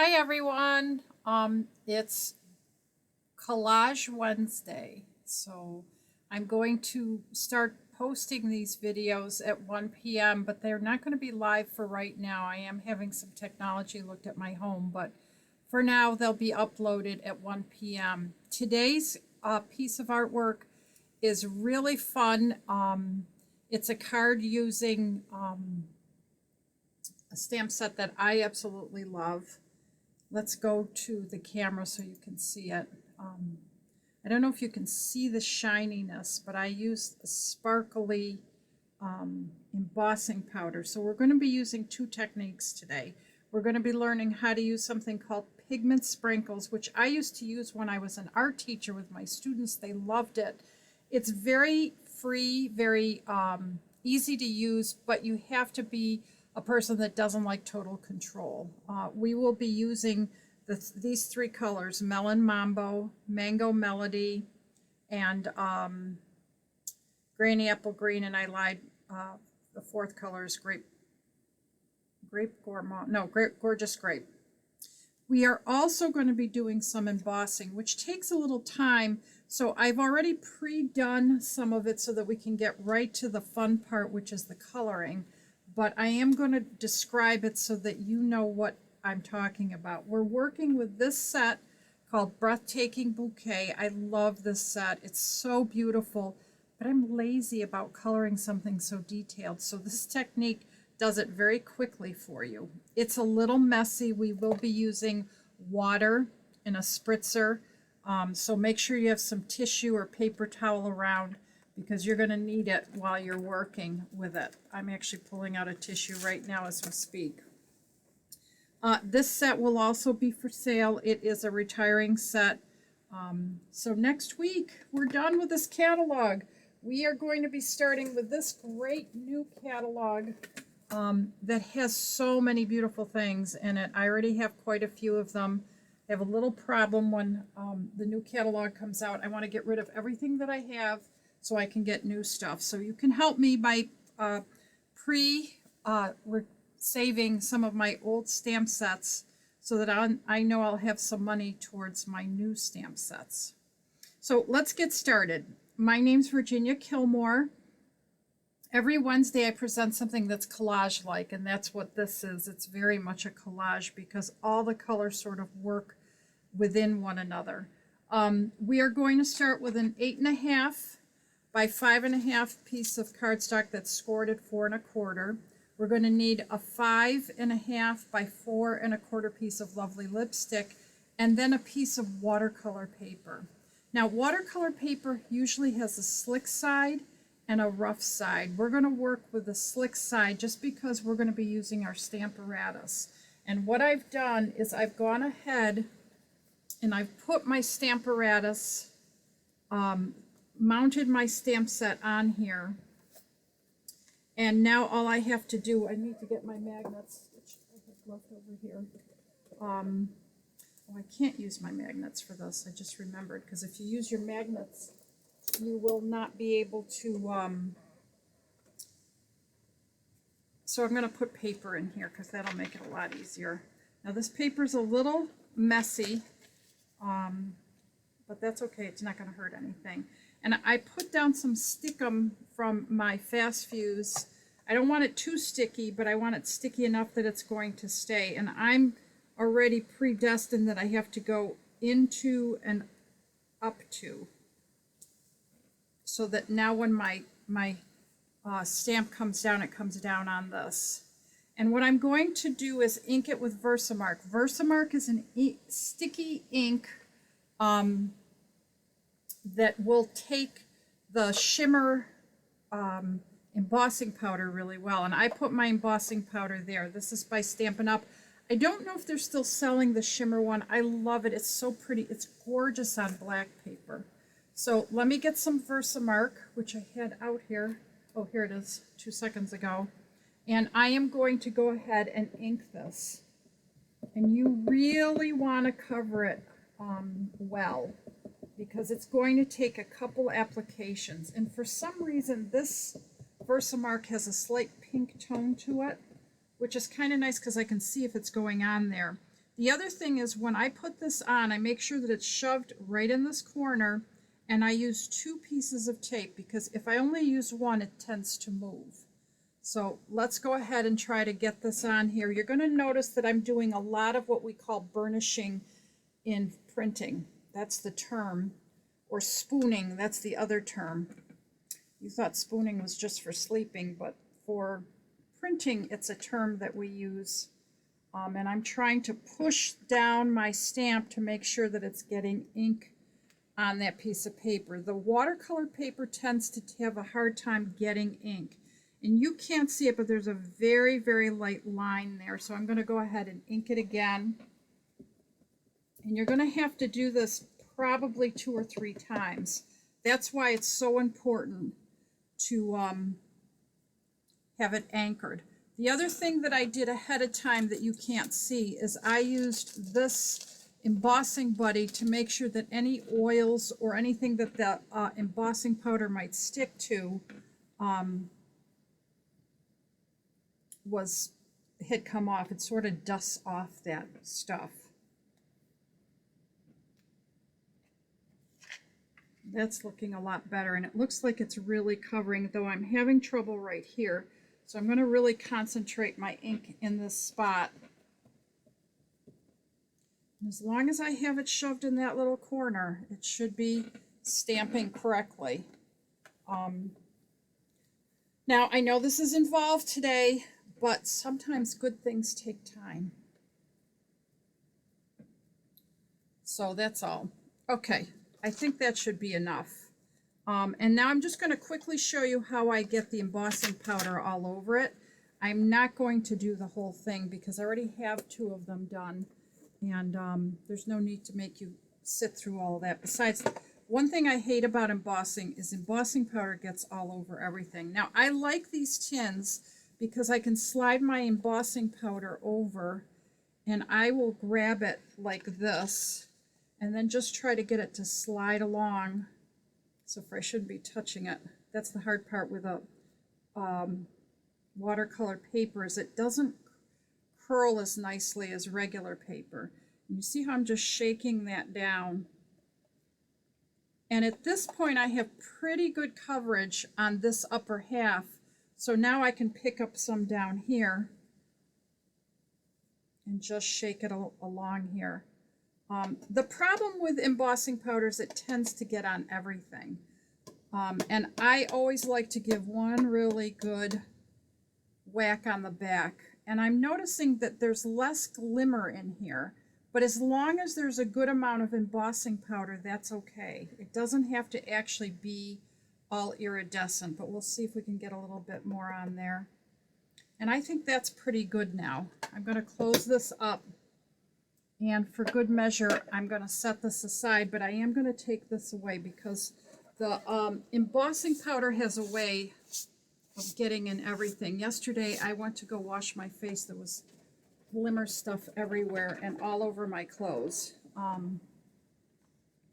Hi everyone. It's Collage Wednesday. So I'm going to start posting these videos at 1 p.m., but they're not going to be live for right now. I am having some technology looked at my home, but for now they'll be uploaded at 1 p.m. Today's piece of artwork is really fun. It's a card using a stamp set that I absolutely love. Let's go to the camera so you can see it. I don't know if you can see the shininess, but I used a sparkly embossing powder. So we're going to be using two techniques today. We're going to be learning how to use something called Pigment Sprinkles, which I used to use when I was an art teacher with my students. They loved it. It's very free, very easy to use, but you have to be a person that doesn't like total control. We will be using these three colors: Melon Mambo, Mango Melody, and Granny Apple Green, and I lied, the fourth color is Gorgeous Grape. We are also going to be doing some embossing, which takes a little time, so I've already pre-done some of it so that we can get right to the fun part, which is the coloring. But I am going to describe it so that you know what I'm talking about. We're working with this set called Breathtaking Bouquet. I love this set. It's so beautiful, but I'm lazy about coloring something so detailed. So this technique does it very quickly for you. It's a little messy. We will be using water in a spritzer. So make sure you have some tissue or paper towel around, because you're going to need it while you're working with it. I'm actually pulling out a tissue right now as we speak. This set will also be for sale. It is a retiring set. So next week, we're done with this catalog. We are going to be starting with this great new catalog that has so many beautiful things in it. I already have quite a few of them. I have a little problem when the new catalog comes out. I want to get rid of everything that I have so I can get new stuff. So you can help me by saving some of my old stamp sets so that I know I'll have some money towards my new stamp sets. So let's get started. My name's Virginia Kilmore. Every Wednesday I present something that's collage-like, and that's what this is. It's very much a collage because all the colors sort of work within one another. We are going to start with an 8.5 by 5.5 piece of cardstock that's scored at 4 1/4. We're going to need a 5.5 by 4 1/4 piece of lovely lipstick, and then a piece of watercolor paper. Now, watercolor paper usually has a slick side and a rough side. We're going to work with the slick side just because we're going to be using our Stamparatus. And what I've done is I've gone ahead and I've put my Stamparatus, mounted my stamp set on here, and now all I have to do, I need to get my magnets, which I have left over here. Oh, I can't use my magnets for this, I just remembered, because if you use your magnets, you will not be able to, so I'm going to put paper in here because that'll make it a lot easier. Now this paper's a little messy, but that's okay, it's not going to hurt anything. And I put down some Stickum from my Fast Fuse. I don't want it too sticky, but I want it sticky enough that it's going to stay. And I'm already predestined that I have to go into and up to, so that now when my stamp comes down, it comes down on this. And what I'm going to do is ink it with Versamark. Versamark is an sticky ink that will take the shimmer embossing powder really well. And I put my embossing powder there. This is by Stampin' Up. I don't know if they're still selling the shimmer one. I love it. It's so pretty. It's gorgeous on black paper. So let me get some Versamark, which I had out here. Oh, here it is, 2 seconds ago. And I am going to go ahead and ink this. And you really want to cover it well, because it's going to take a couple applications. And for some reason, this Versamark has a slight pink tone to it, which is kind of nice because I can see if it's going on there. The other thing is when I put this on, I make sure that it's shoved right in this corner, and I use 2 pieces of tape because if I only use one, it tends to move. So let's go ahead and try to get this on here. You're going to notice that I'm doing a lot of what we call burnishing in printing. That's the term. Or spooning, that's the other term. You thought spooning was just for sleeping, but for printing, it's a term that we use. And I'm trying to push down my stamp to make sure that it's getting ink on that piece of paper. The watercolor paper tends to have a hard time getting ink. And you can't see it, but there's a very, very light line there. So I'm going to go ahead and ink it again. And you're going to have to do this probably 2 or 3 times. That's why it's so important to have it anchored. The other thing that I did ahead of time that you can't see is I used this embossing buddy to make sure that any oils or anything that the embossing powder might stick to had come off. It sort of dusts off that stuff. That's looking a lot better, and it looks like it's really covering, though I'm having trouble right here. So I'm going to really concentrate my ink in this spot. And as long as I have it shoved in that little corner, it should be stamping correctly. Now, I know this is involved today, but sometimes good things take time. So that's all. Okay, I think that should be enough. And now I'm just going to quickly show you how I get the embossing powder all over it. I'm not going to do the whole thing because I already have 2 of them done. And there's no need to make you sit through all of that. Besides, one thing I hate about embossing is embossing powder gets all over everything. Now, I like these tins because I can slide my embossing powder over and I will grab it like this and then just try to get it to slide along. So I shouldn't be touching it. That's the hard part with a watercolor paper, is it doesn't curl as nicely as regular paper. And you see how I'm just shaking that down. And at this point I have pretty good coverage on this upper half. So now I can pick up some down here and just shake it along here. The problem with embossing powder is it tends to get on everything. And I always like to give one really good whack on the back. And I'm noticing that there's less glimmer in here. But as long as there's a good amount of embossing powder, that's okay. It doesn't have to actually be all iridescent, but we'll see if we can get a little bit more on there. And I think that's pretty good now. I'm going to close this up. And for good measure, I'm going to set this aside, but I am going to take this away because the embossing powder has a way of getting in everything. Yesterday, I went to go wash my face. There was glimmer stuff everywhere and all over my clothes.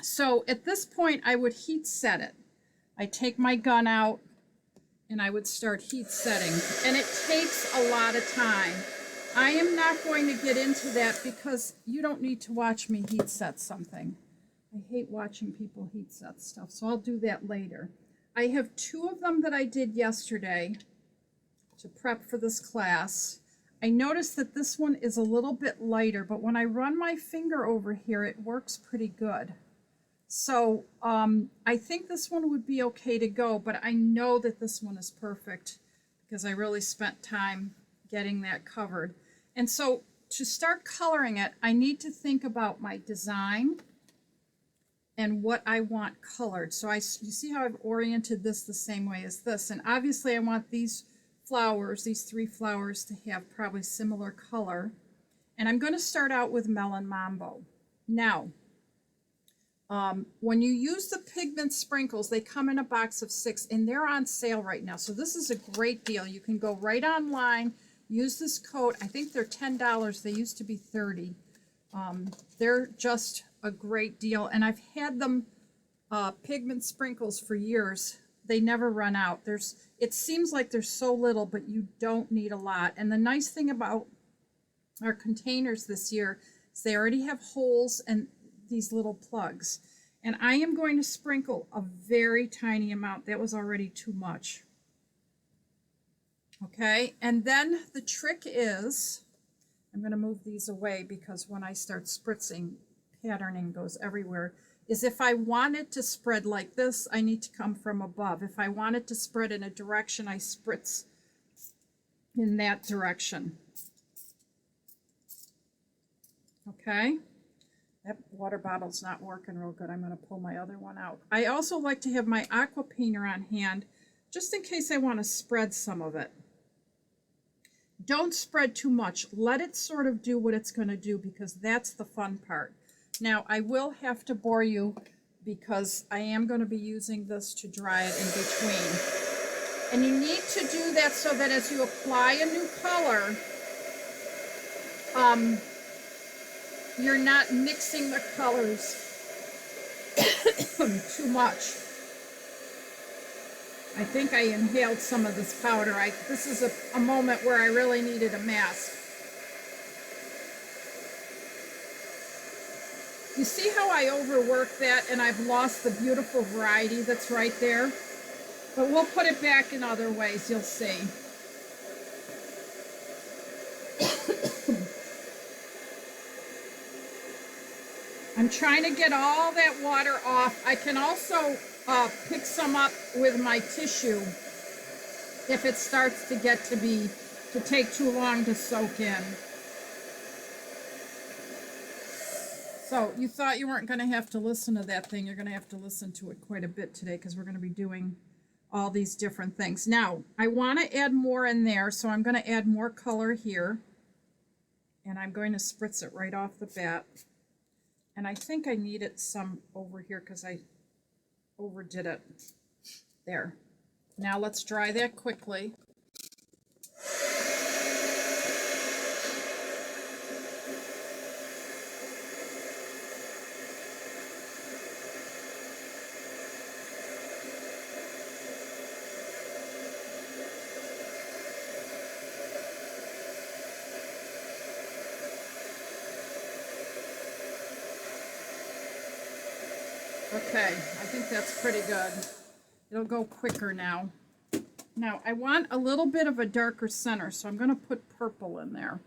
So at this point, I would heat set it. I take my gun out and I would start heat setting. And it takes a lot of time. I am not going to get into that because you don't need to watch me heat set something. I hate watching people heat set stuff, so I'll do that later. I have 2 of them that I did yesterday to prep for this class. I noticed that this one is a little bit lighter, but when I run my finger over here, it works pretty good. So I think this one would be okay to go, but I know that this one is perfect because I really spent time getting that covered. And so to start coloring it, I need to think about my design and what I want colored. So you see how I've oriented this the same way as this. And obviously I want these flowers, these 3 flowers, to have probably similar color. And I'm going to start out with Melon Mambo. Now, when you use the Pigment Sprinkles, they come in a box of 6 and they're on sale right now. So this is a great deal. You can go right online, use this code. I think they're $10. They used to be $30. They're just a great deal. And I've had them, Pigment Sprinkles, for years. They never run out. It seems like there's so little, but you don't need a lot. And the nice thing about our containers this year is They already have holes and these little plugs. And I am going to sprinkle a very tiny amount. That was already too much. Okay, and then the trick is, I'm going to move these away because when I start spritzing, patterning goes everywhere, is if I want it to spread like this, I need to come from above. If I want it to spread in a direction, I spritz in that direction. Okay, that water bottle's not working real good. I'm going to pull my other one out. I also like to have my aqua painter on hand just in case I want to spread some of it. Don't spread too much. Let it sort of do what it's going to do because that's the fun part. Now, I will have to bore you because I am going to be using this to dry it in between. And you need to do that so that as you apply a new color, you're not mixing the colors too much. I think I inhaled some of this powder. This is a moment where I really needed a mask. You see how I overworked that and I've lost the beautiful variety that's right there? But we'll put it back in other ways, you'll see. I'm trying to get all that water off. I can also pick some up with my tissue if it starts to get to take too long to soak in. So you thought you weren't going to have to listen to that thing. You're going to have to listen to it quite a bit today because we're going to be doing all these different things. Now, I want to add more in there, so I'm going to add more color here. And I'm going to spritz it right off the bat. And I think I needed some over here because I overdid it. There. Now let's dry that quickly. Okay, I think that's pretty good. It'll go quicker now. Now, I want a little bit of a darker center, so I'm going to put purple in there.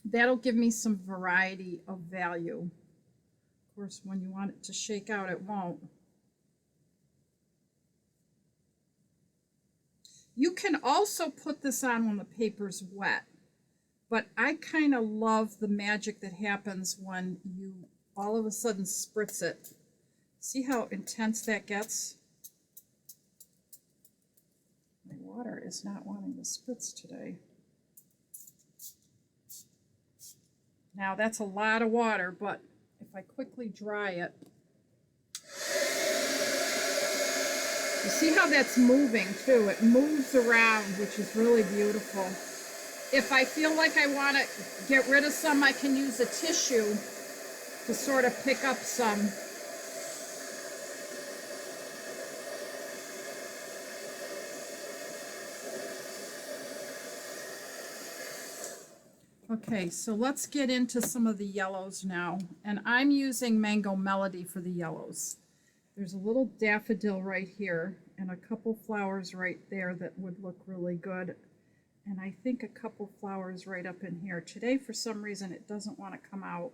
That'll give me some variety of value. Of course, when you want it to shake out, it won't. You can also put this on when the paper's wet, but I kind of love the magic that happens when you all of a sudden spritz it. See how intense that gets? My water is not wanting to spritz today. Now that's a lot of water, but if I quickly dry it, you see how that's moving too? It moves around, which is really beautiful. If I feel like I want to get rid of some, I can use a tissue to sort of pick up some. Okay, so let's get into some of the yellows now. And I'm using Mango Melody for the yellows. There's a little daffodil right here and a couple flowers right there that would look really good. And I think a couple flowers right up in here. Today, for some reason, it doesn't want to come out.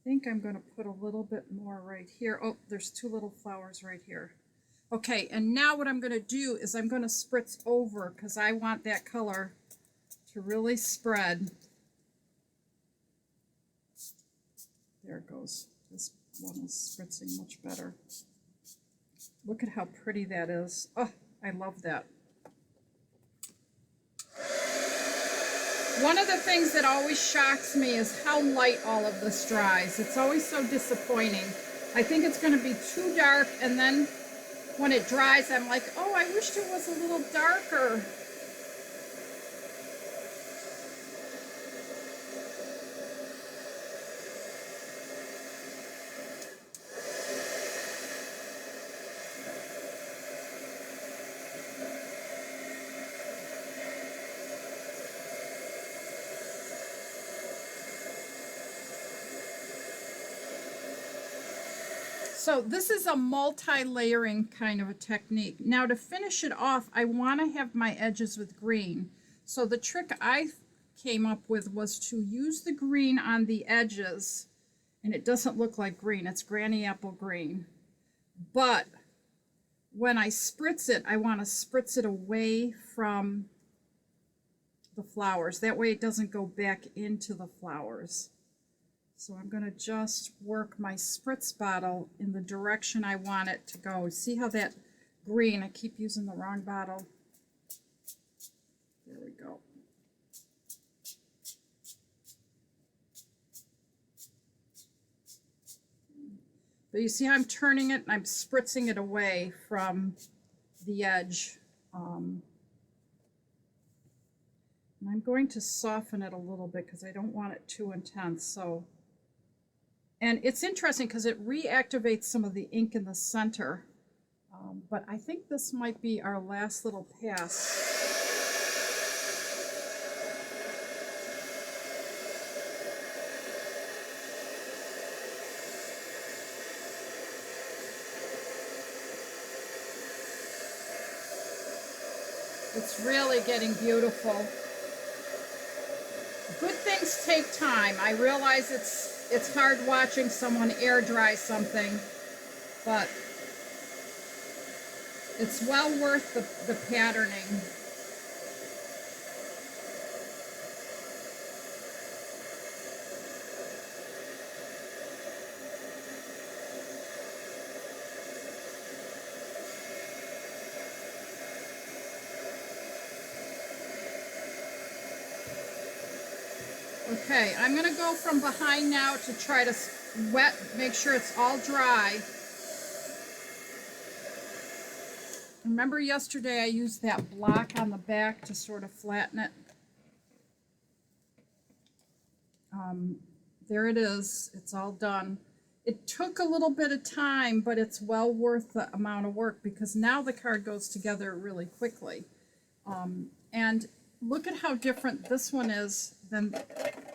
I think I'm going to put a little bit more right here. Oh, there's two little flowers right here. Okay, and now what I'm going to do is I'm going to spritz over because I want that color to really spread. There it goes. This one is spritzing much better. Look at how pretty that is. Oh, I love that. One of the things that always shocks me is how light all of this dries. It's always so disappointing. I think it's going to be too dark, and then when it dries, I'm like, oh, I wish it was a little darker. So this is a multi-layering kind of a technique. Now to finish it off, I want to have my edges with green. So the trick I came up with was to use the green on the edges, and it doesn't look like green, it's granny apple green. But when I spritz it, I want to spritz it away from the flowers. That way it doesn't go back into the flowers. So I'm going to just work my spritz bottle in the direction I want it to go. See how that green, I keep using the wrong bottle. There we go. But you see how I'm turning it and I'm spritzing it away from the edge. And I'm going to soften it a little bit because I don't want it too intense. So. And it's interesting because it reactivates some of the ink in the center. But I think this might be our last little pass. It's really getting beautiful. Good things take time. I realize it's hard watching someone air dry something, but it's well worth the patterning. Okay, I'm going to go from behind now to try to make sure it's all dry. Remember yesterday I used that block on the back to sort of flatten it? There it is. It's all done. It took a little bit of time, but it's well worth the amount of work because now the card goes together really quickly. And look at how different this one is than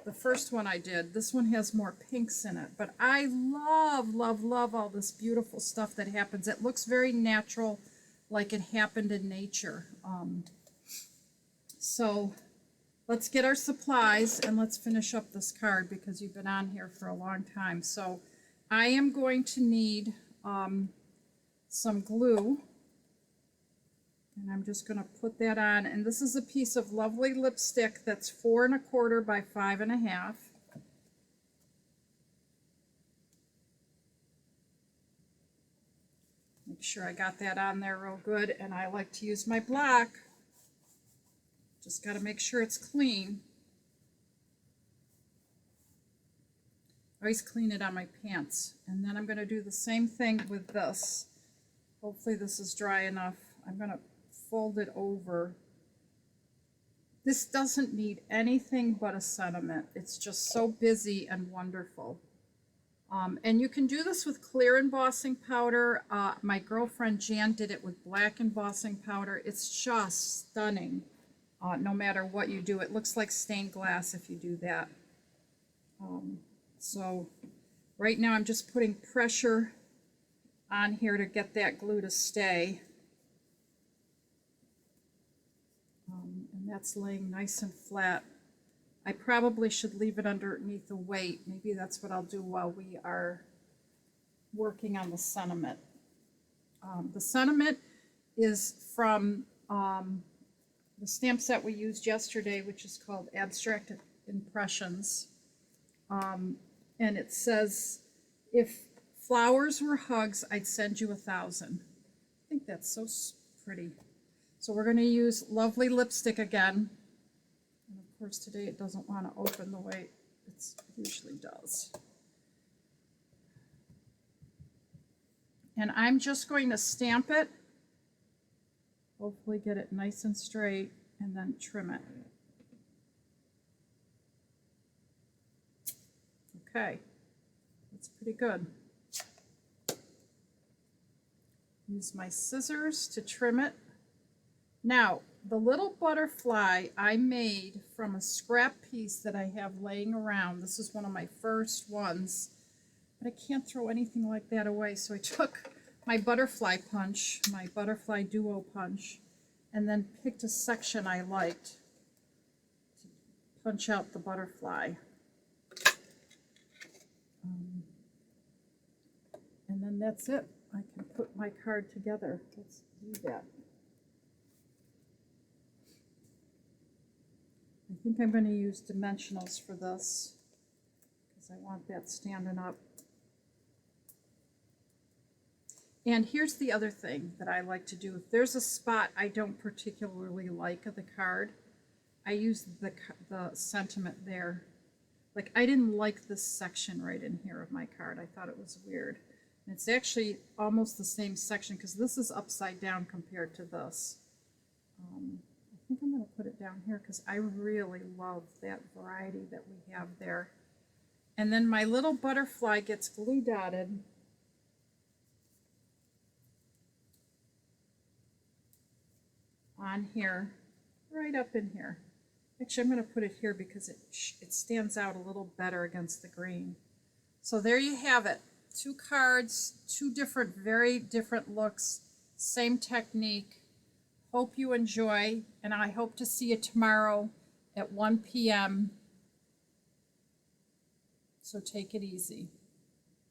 the first one I did. This one has more pinks in it, but I love, love, love all this beautiful stuff that happens. It looks very natural, like it happened in nature. So let's get our supplies and let's finish up this card because you've been on here for a long time. So I am going to need some glue. And I'm just going to put that on. And this is a piece of lovely lipstick that's 4 1/4 by 5 1/2. Make sure I got that on there real good. And I like to use my block. Just got to make sure it's clean. I always clean it on my pants. And then I'm going to do the same thing with this. Hopefully this is dry enough. I'm going to fold it over. This doesn't need anything but a sentiment. It's just so busy and wonderful. And you can do this with clear embossing powder. My girlfriend Jan did it with black embossing powder. It's just stunning. No matter what you do, it looks like stained glass if you do that. So right now I'm just putting pressure on here to get that glue to stay. And that's laying nice and flat. I probably should leave it underneath the weight. Maybe that's what I'll do while we are working on the sentiment. The sentiment is from the stamp set we used yesterday, which is called Abstract Impressions. And it says, if flowers were hugs, I'd send you 1,000. I think that's so pretty. So we're going to use lovely lipstick again. And of course today it doesn't want to open the way it usually does. And I'm just going to stamp it, hopefully get it nice and straight, and then trim it. Okay, that's pretty good. Use my scissors to trim it. Now, the little butterfly I made from a scrap piece that I have laying around. This is one of my first ones. but I can't throw anything like that away. So I took my butterfly punch, my butterfly duo punch, and then picked a section I liked to punch out the butterfly. And then that's it. I can put my card together. Let's do that. I think I'm going to use dimensionals for this because I want that standing up. And here's the other thing that I like to do. If there's a spot I don't particularly like of the card, I use the sentiment there. Like, I didn't like this section right in here of my card. I thought it was weird. And it's actually almost the same section because this is upside down compared to this. I think I'm going to put it down here because I really love that variety that we have there. And then my little butterfly gets glue dotted. On here, right up in here. Actually, I'm going to put it here because it stands out a little better against the green. So there you have it. 2 cards, 2 different, very different looks, same technique. Hope you enjoy, and I hope to see you tomorrow at 1 p.m. So take it easy.